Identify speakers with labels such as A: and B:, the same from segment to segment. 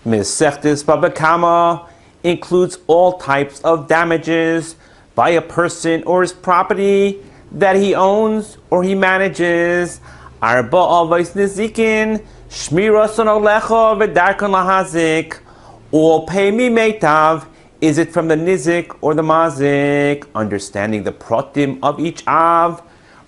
A: Mesechtes Bava Kama includes all types of damages by a person or his property that he owns or he manages. Arba avos nizikin, shmira son alecha v'darkon lahazik. All pay mi meitav. Is it from the nizik or the mazik? Understanding the pratim of each av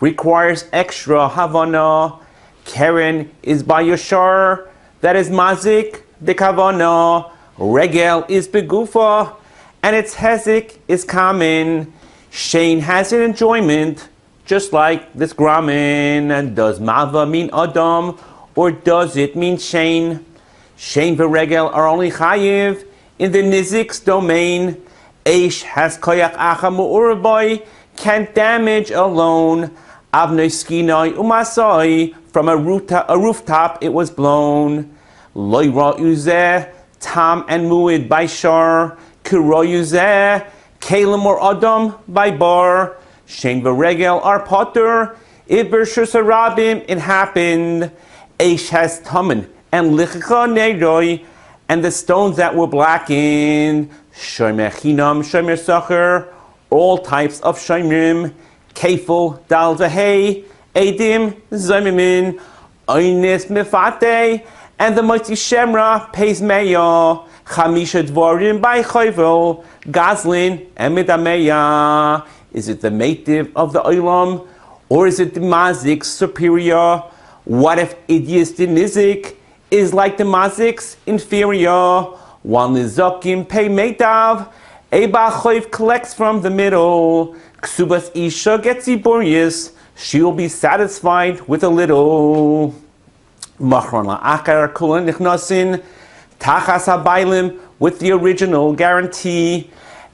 A: requires extra havana. Keren is by yashar, that is mazik, the kavana. Regel is begufa, and its hezik is common. Shane has an enjoyment, just like this gramin. And does mava mean adam, or does it mean shane? Shane v'regel are only chayiv in the nizik's domain. Eish has koyak acha mu'urabai, can't damage alone. Avnei skinai umasai, from a rooftop it was blown. Loira uzeh, tam and muid by shar. Kiro uzeh, kalim or adam by bar. Shein v'regel are potter, if b'rshus harabim it happened. Eish has tamen and lichicha neiroi, and the stones that were blackened. Shomer chinam, shomer sacher, all types of shomrim. Kefil, dal v'hei, edim, zaymimin, oynis mifate, and the mighty shemra pays meya. Chamisha dvarim by chayvel, gazlin, and midameya. Is it the native of the olam, or is it the mazik superior? What if idias the nizik is like the mazik's inferior? One nizakim pay meitav, eba chayv collects from the middle. Ksubas isha gets iborius, she'll be satisfied with a little. Machron la'akar kulan nichnasin, tachas habaylim with the original guarantee.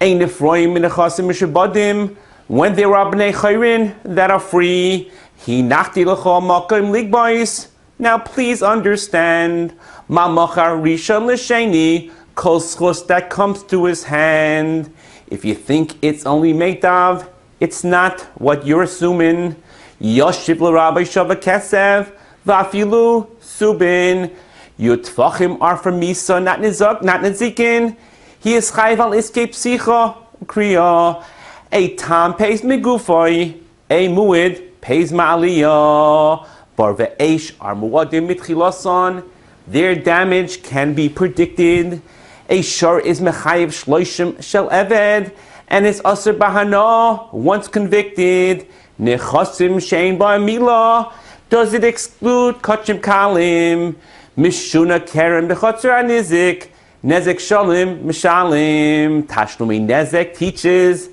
A: Ein nefroim minachasim mishabadim, when there are bnei chayrin that are free. He nachti l'cha makom ligbais. Now please understand, ma machar risha l'sheni, kol schus that comes to his hand. If you think it's only meitav, it's not what you're assuming. Yoshiv l'rabbi shava kesev, v'afilu subin. Your tfachim are from misa, not nizak, not nizikin. He is chayv al iskei psicha, kriya. A tam pays migufoi, a muid pays ma'aliyah. Bar ve'esh are muadim mitchilasan. Their damage can be predicted. A shar is mechayiv shloishim shel eved, and is aser bahana once convicted. Nechasim shein ba'amila. Does it exclude kachim kalim? Mishuna keren b'chotzer anizik. Nezek shalim mishalim. Tashlumi nezek teaches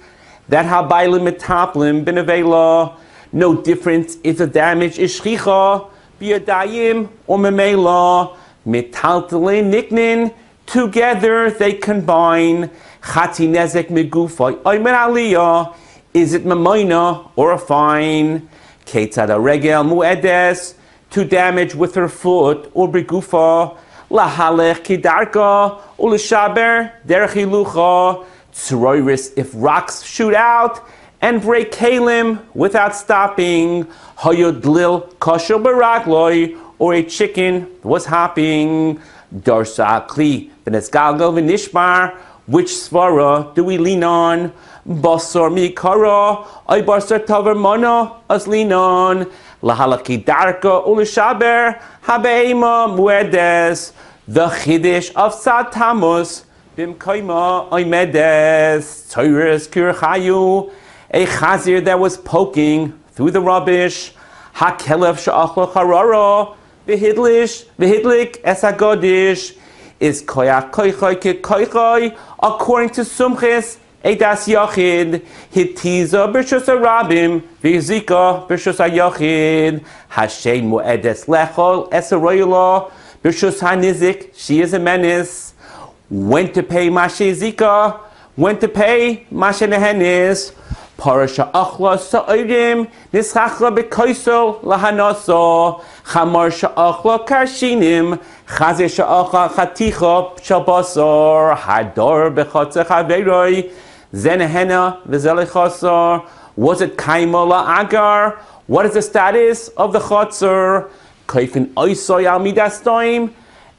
A: that habaylim metaplim benavela. No difference if the damage is shchicha, biyadayim, or memela. Metaltalin niknin, together they combine. Chati nezek megufay, oymer aliyah. Is it mamoina or a fine? Ketzad regel muedes, to damage with her foot or begufa. Lahalech kidarka, ulishaber derech hilucha. Tzroiris, if rocks shoot out and break kalim without stopping. Hayodlil kosher baragloi, or a chicken was hopping. Darsa kli v'nesgalgal v'nishmar, which svara do we lean on? Basar mikara, ay basar taver mana as lean on. Lahalaki darka ulishaber habeima muedes. The chidish of Satamus bimkaima oimedes. Toiris kirchayu, a chazir that was poking through the rubbish. Hakelev sha'achla charara, v'hidlik esagodish. Is koyak koichoi ke koichoi, according to Sumchis, Eidas Yachid. Hitiza b'shus harabim, v'yizika b'shus hayachid. Hashem mu'edes lechol esaroyla, b'shus hanizik, she is a menace. When to pay mashe zika, when to pay mashe nehenis. Parasha achla sa'irim, nischachla b'koisol lahanasa. Chamar sha'achla karshinim, chaze sha'achla chaticha shabasar. Hadar b'chatze chaveroi, zenehena v'zelechasar. Was it kaima la'agar? What is the status of the chatzar? Kaifin oisoy al midastoim,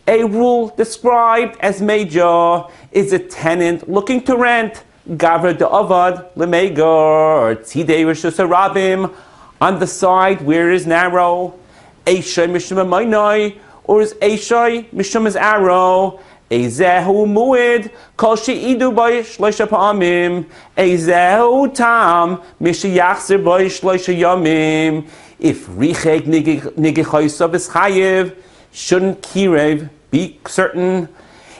A: A rule described as major is a tenant looking to rent. Gavra de avad lemegor, or tzidei rishus harabim, on the side where it is narrow. Eishay mishum amaynoi, or is eishay mishum is arrow. Ezehu muid kol sheidu by shloisha pa'amim. Ezehu tam mishiyachzer by shloisha yamim. If richek nigichoysav is chayiv, shouldn't kirev be certain?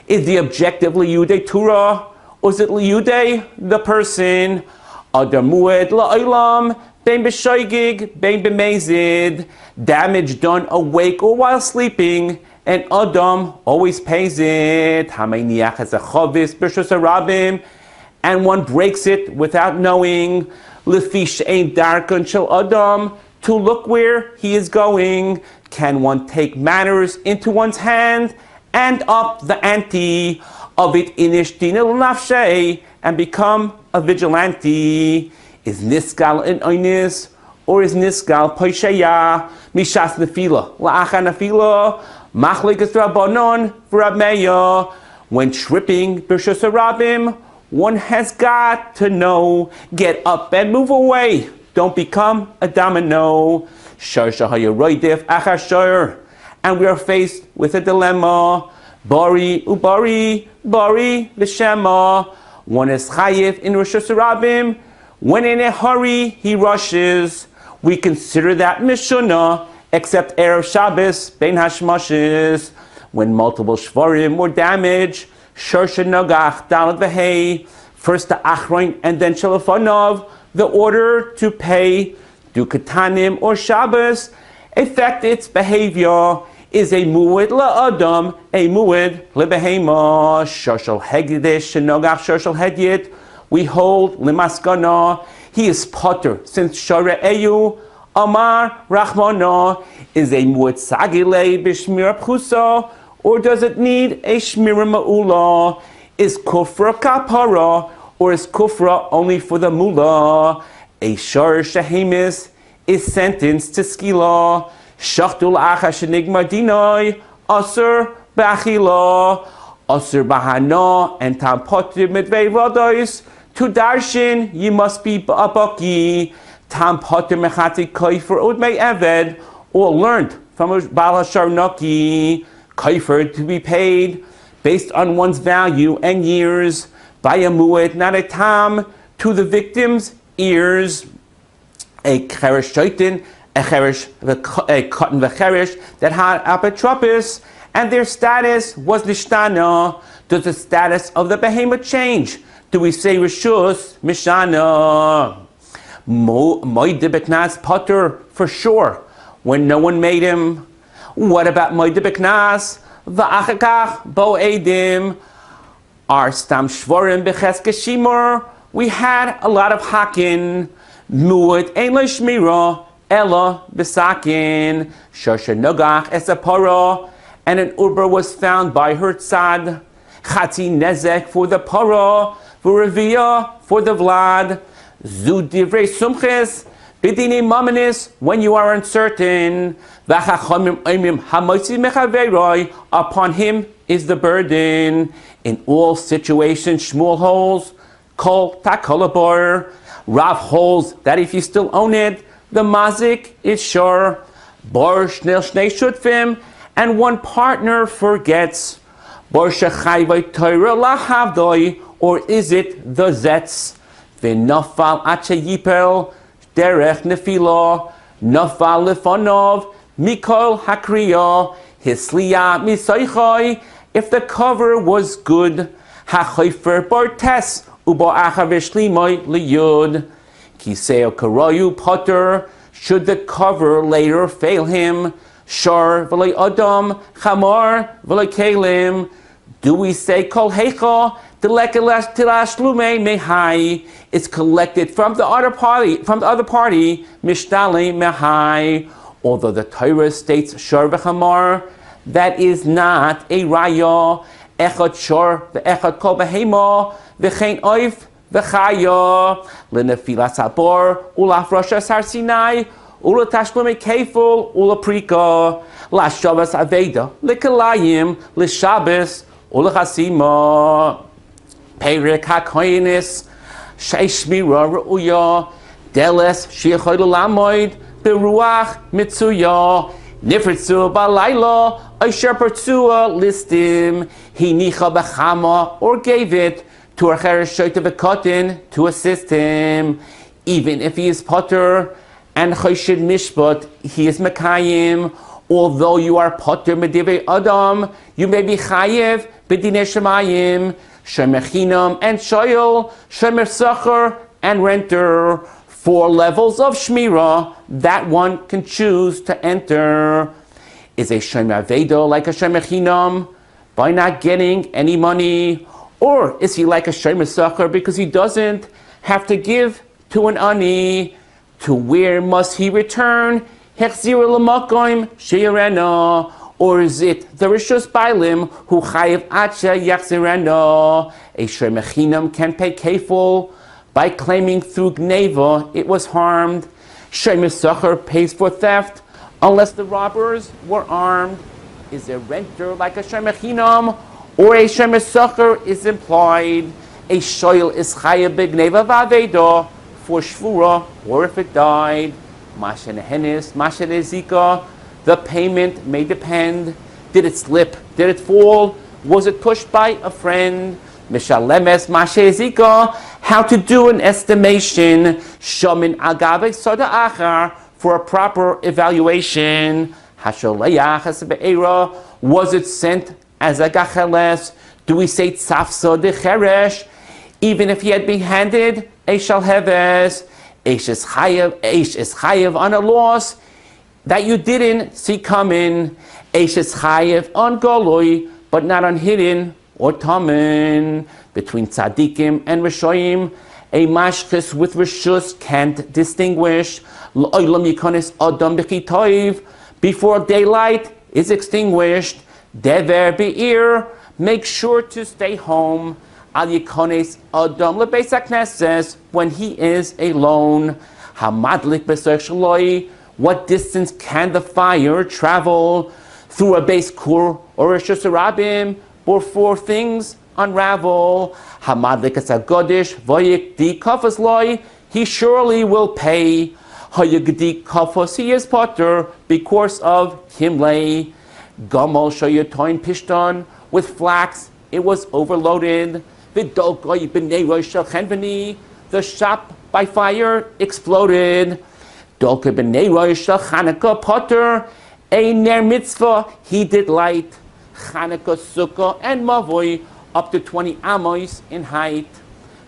A: Is the objective liyudei Torah, or is it liyudei the person? Adar mued la'olam, bein b'shoigig, bein b'mezid. Damage done awake or while sleeping, and Adam always pays it. Hamayniach has a chavis b'shus harabim, and one breaks it without knowing. Lefish ein darkon shel Adam, to look where he is going. Can one take matters into one's hand and up the ante of it inish dina l'nafshei and become a vigilante? Is niskal in oinis, or is niskal poisheya mishas nefila la'acha nefila machlikas rabbanon v'rab meya? When tripping b'shus harabim, one has got to know, get up and move away. Don't become a domino. And we are faced with a dilemma. Bari ubari, bari v'shema. One is chayiv in rishus harabim. When in a hurry he rushes, we consider that mishuna, except erev Shabbos bein hashmashes. When multiple shvarim were damaged, shorsha nogach dalet v'hei. First the achroin and then shalafanov. The order to pay, do katanim or Shabbos, affect its behavior, is a mu'id la'adam, a mu'id lebehema. Shoshal hegdish shenogach shoshal hedyit. We hold limaskana, he is potter, since shara eyu amar rachmana, is a mu'id sagile b'shmira pchusa, or does it need a shmira ma'ula? Is kufra kapara, or is kufra only for the mullah? A shar shahemis is sentenced to skila. Shachtul acha shenigma dinoi, asur b'achila, asur b'hana, and tam potir midvei vadois. To darshin, you must be a baki. Tam potir mechati kaifer udmei eved, or learned from a bala sharnaki. Kaifer to be paid based on one's value and years. By a mu'ed, not a tam, to the victim's ears. A cheresh shaitin, a cotton v'cheresh that had apotropis, and their status was nishtana. Does the status of the behemoth change? Do we say rishus mishana? Moide beknas potter for sure, when no one made him. What about moide beknas? V'achakach bo edim. Our stam shvorim becheske shimor, we had a lot of hakin. Mu'ed ein shmira ella besakin. Shosha nogach esapara, and an urba was found by her tzad. Chati nezek for the para, v'revia for the vlad. Zu divrei sumches bidini mamanis, when you are uncertain. V'chachamim oimim hamoitzi mechaveroi, upon him is the burden. In all situations, Shmuel holds, kol takolabor. Rav holds that if you still own it, the mazik is sure. Bor shnei shutfim, and one partner forgets. Bor shechayvay Torah lahavdoi, or is it the zetz? V'nafal ache yipel derech nefila, nafal lefanov mikol hakriya, hisliya misaychai. If the cover was good, hachayfer bartes uba achavishlimai liyud. Kiseo karayu potter, should the cover later fail him. Shar v'lei adam, chamar v'lei kelim. Do we say kol heicha tilashlume mehai? It's collected from the other party, mishtale mehai. Although the Torah states shar v'chamar, that is not a raya. Echad shor ve'echad kol behema v'chein oif v'chaya. L'nefilas habor ulaf roshas har Sinai ula tashlume kefil, ula prika, la Shabbos aveda, likalayim, lishabes, ula chasima, perik hakoinis, sheishmira ru'uya, deles shiachoy lamoid, beruach mitzuya, nifritzu balayla, asher pertzua listim, hinicha bechama, or gave it to a chereshoyte v'kotin to assist him, even if he is potter and choshid mishpat, he is mekayim. Although you are potter medivei adam, you may be chayev b'dinei shemayim, shemer chinam and shoyel, shemer sacher and renter. 4 levels of shmira that one can choose to enter. Is a shemer avedo like a shemer chinam by not getting any money? Or is he like a shemer sacher because he doesn't have to give to an ani? To where must he return? Hechzir l'makom sheyarena. Or is it the rishus bailim who chayev acha yachzirena? A shemer chinam can pay kefil by claiming through gneva it was harmed. Shemer sacher pays for theft unless the robbers were armed. Is a renter like a shemer chinam, or a shemer sacher is employed? A shoyel is chayev b'gneva v'aveda for shvura, or if it died. Mashen henis, mashen ezika. The payment may depend. Did it slip? Did it fall? Was it pushed by a friend? Mishalemes mashe ezika. How to do an estimation. Shamin agave soda achar, for a proper evaluation. Hasholayach be'era. Was it sent as a gacheles? Do we say tzafsa de cheresh? Even if he had been handed a shalheves, Eish is chayev on a loss that you didn't see coming. Eish is chayev on goloi, but not on hidden or tamen. Between tzaddikim and rishoyim, a mashkes with rishus can't distinguish. L'olam yikonis adam b'chitoiv, before daylight is extinguished. Dever be'ir, make sure to stay home. Al yikonis adam lebeis hakneses, when he is alone. Hamadlik b'soich shaloi, what distance can the fire travel? Through a base kur or a shusarabim, before things unravel. Hamadlik es hagodish v'yik di kafas loi, he surely will pay. Hayagdi kafas, he is potter because of kimlei. Gamal shoyatoin pishton, with flax it was overloaded. The shop by fire exploded. Chanukah potter, a ner mitzvah he did light. Chanukah sukkah and mavoi, up to 20 amos in height.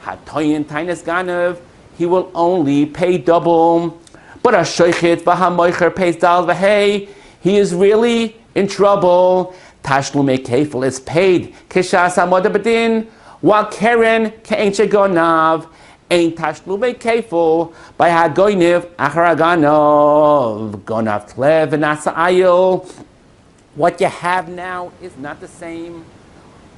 A: Hatoyin tainas ganav, he will only pay double. But a shoichet v'hamoicher pays dal v'hei, he is really in trouble. Tashlume kefil is paid kishas hamoda b'din, while keren ke'en shegonav. Ein tashlume kefil by hagoyniv achar haganav. Gonav tlev v'nasa ayil. What you have now is not the same.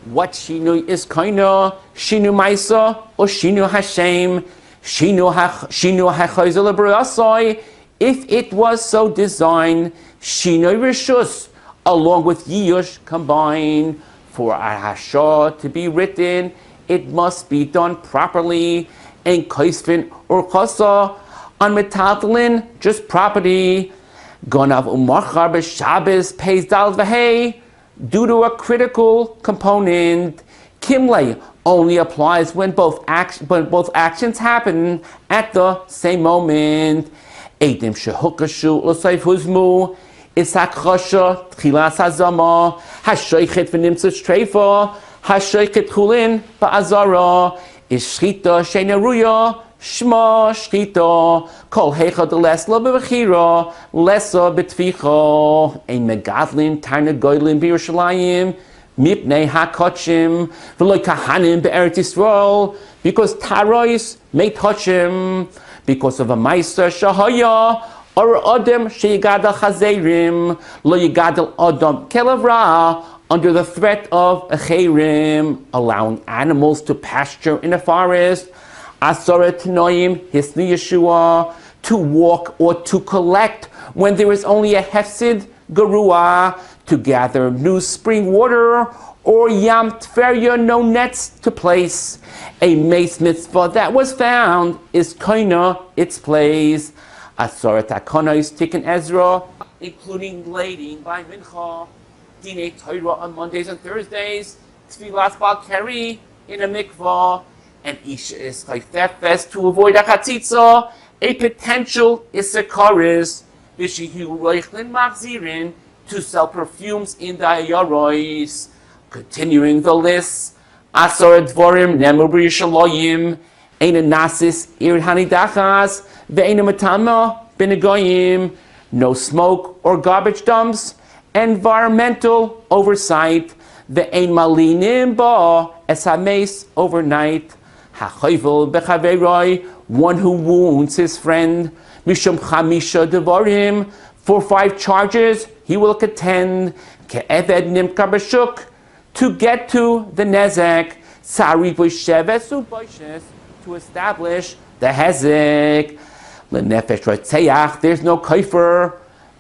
A: What shinu is koina, shinu maisa, or shinu hashem, shinu hachayzel l'briyasai. If it was so designed, shinu rishus, along with yiyush combined. For a hasha to be written, it must be done properly. And kaisvin or chasa on metaltalin, just property. Gonav umachar b'Shabbos pays dal v'hei, due to a critical component. Kimlei only applies when both actions happen at the same moment. Eidim shehukashu l'seif huzmu, isak chasha tchilas hazama, hashoichet v'nimtzut streifa, hashoichet chulin ba'azara, ishchita sheneruya, shma shchita, kol hecha de lesla b'vechira, lesa b'tvicha, ein megadlin tarna goylin b'Yerushalayim, mipnei hakotchim, v'loy kahanim be'eretz Yisrael, because tarois may touch him, because of a meiser shahaya, or adam sheyigadal chazerim, lo yigadal adam kelavra, under the threat of a chayrim, allowing animals to pasture in a forest. Asoret noim hisni Yeshua, to walk or to collect when there is only a hefsid garua, to gather new spring water, or yam tferya, no nets to place. A mace mitzvah that was found is koina, its place. Asorat hakona is Tikkun Ezra, including lading by mincha, Dinei Torah on Mondays and Thursdays, Tfilas Bal Keri in a mikvah, and Isha is chayfefes to avoid a chatzitza, a potential isakaris, Vishihu Reichlin Machzirin, to sell perfumes in the Ayarois. Continuing the list, Asor Dvorim Nemu B'Yishalayim, Eina Nasis Ir Hanidachas, Ve'eina Matama B'Negoyim, no smoke or garbage dumps, environmental oversight, Ve'ein Malinim Ba Esames overnight, Hachayvel Bechaveroi, one who wounds his friend, Mishum Chamisha Devarim, for 5 charges he will contend, Ke'eved Nimka B'Shuk, to get to the Nezek, Sari V'Sheves U'Boishes, to establish the Hezek. L'nefesh Rotzeach, there's no kaifer,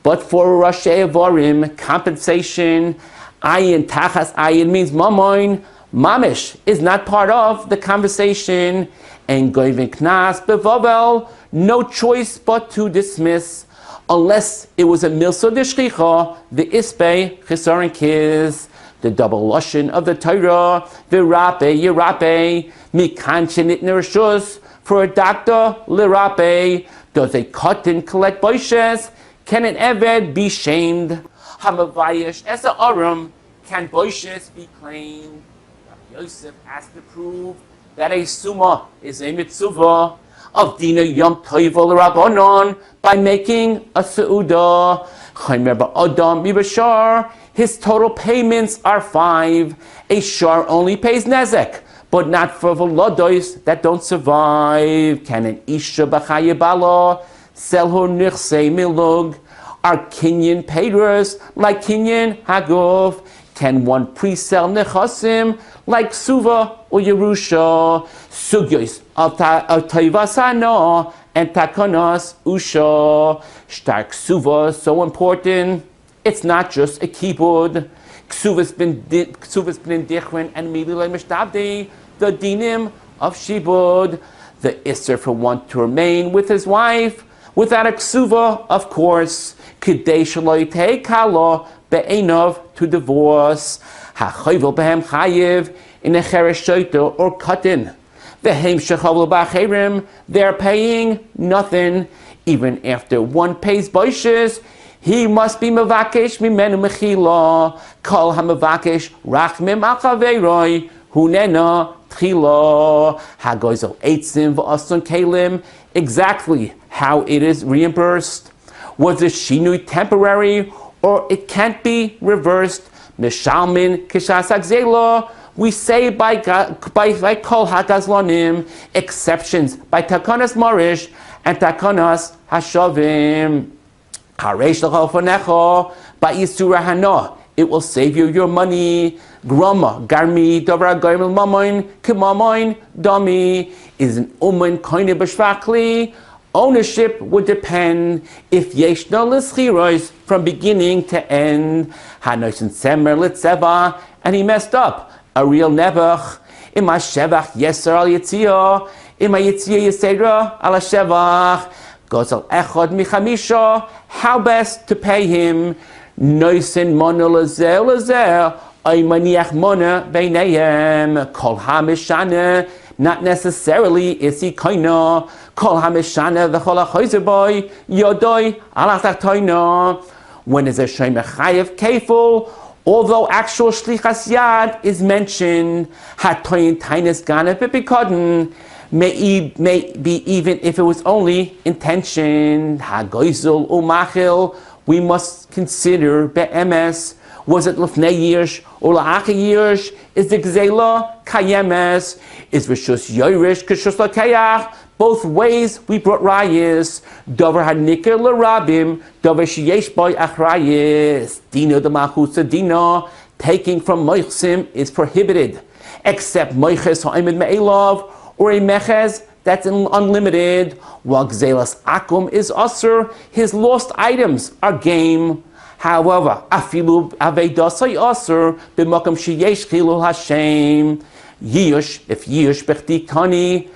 A: but for Rashi Avarim, compensation. Ayin Tachas Ayin means Mamoin. Mamish is not part of the conversation. And Goivin Knas Bevavel, no choice but to dismiss, unless it was a Milso de Shchicha, the Ispe Chisarin Kiz, the double lashon of the Torah, Virape Yirape, Mikanchin it Nershus, for a doctor, Lirape, does a cotton collect boishes? Can an Eved be shamed? Hamavayish as a Aram, can boishes be claimed? Rabbi Yosef has to prove that a Summa is a mitzvah of Dina Yom Toivel Rabbanon by making a Seudah. Chaymer Adam Mibashar, his total payments are 5. A shar only pays nezek, but not for volodois that don't survive. Can an isha b'chayibala sell her nichsei milug? Are kinyan payers like kinyan hagov? Can one pre-sell nechasim like suva or yerusha? Sugyos of toivasana and takanas usha. Stark suva, so important. It's not just a keyboard. Ksuva's been in Dichrin and Mililay Mishtabdi, the dinim of Shibud, the Isser for one to remain with his wife, without a ksuva, of course, Kidei Shaloi Tei Kala, Be'enov, to divorce, HaChoyvel Behem Chayiv, in a Cheresh Shoito or Katan. The Heim Shechavlu Ba'cherim, they're paying nothing, even after one pays boishes. He must be mevakesh mimenu mechila. Kol hamavakesh rach mim achaveiroi hunena tchila. Hagoizel eitzim v'asun kelim. Exactly how it is reimbursed. Was the shinui temporary, or it can't be reversed? Mishalmin kishas agzela. We say by kol hagazlonim, exceptions by takanas marish and takanas hashavim. It will save you your money. Grama, garmi, davra gaimel mamoin, kimamoin, dami, is an uman koine b'shvakli. Ownership would depend if yeshna l'schirois from beginning to end. Hanoisen semer litzeva, and he messed up. A real nebuch. Ima shevach yeser al yitzia. Ima yitzia yisera al shevach. Gozal echad michamisha, how best to pay him? Noisen mona lazer lazer, ay maniach mona beinayem, kol hamishana, not necessarily is he koina, kol hamishana v'chol achoyzer boy, yodoi alach toina. When is a shayme chayev keful, although actual shlichas yad is mentioned, hatoyin tainis gana bipikoden, may be even if it was only intention. Hagoizul umachil, we must consider be'emes. Was it lefnei yish or la'achi yish? Is the gzela kayemes? Is rishus yoirish kishus lakayach? Both ways we brought rayis. Dover hanikir l'rabim, dover sheyesh boy achrayis. Dino de machusa dino, taking from moichsim is prohibited, except moiches ha'imid me'elav, or a mechez that's unlimited, while Gzelas Akum is usr, his lost items are game. However, afilu avedasai usr b'makam sheyesh chilul Hashem, yish, if yish bechtikani,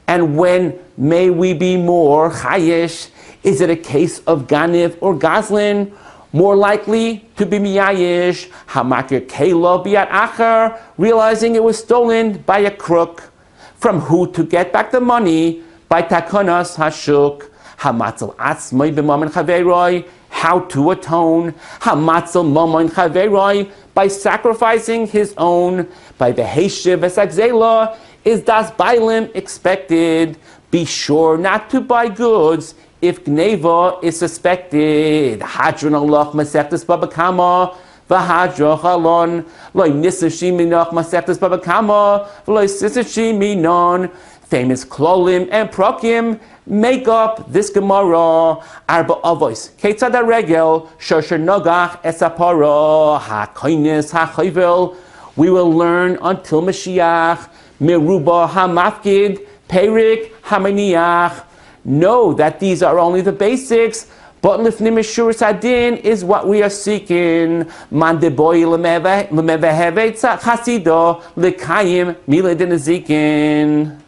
A: and when may we be more chayish? Is it a case of ganiv or gazlin? More likely to be miyayish, hamakir kela biat acher, realizing it was stolen by a crook. From who to get back the money? By takonas hashuk. Hamatzel atzmai b'mamen chaveroi, how to atone. Hamatzel mamen chaveroi, by sacrificing his own. By the heishiv esagzela, is das bailim expected? Be sure not to buy goods if gneva is suspected. Hadron Allah Masechtes Bava Kama, v'hadroch alon, loy nisashi minach Masechtes Bava Kama, v'loy sisashi minon. Famous klolim and prokim make up this Gemara. Arba avos, ketzad regel, shosher nogach esapara, ha-koinis ha-chayvel. We will learn until Mashiach, meruba ha-mafkid, perik ha-maniach. Know that these are only the basics, but lifnim mishur sadin is what we are seeking. Man de boy lemevehevet chasido lekayim miladin azikin.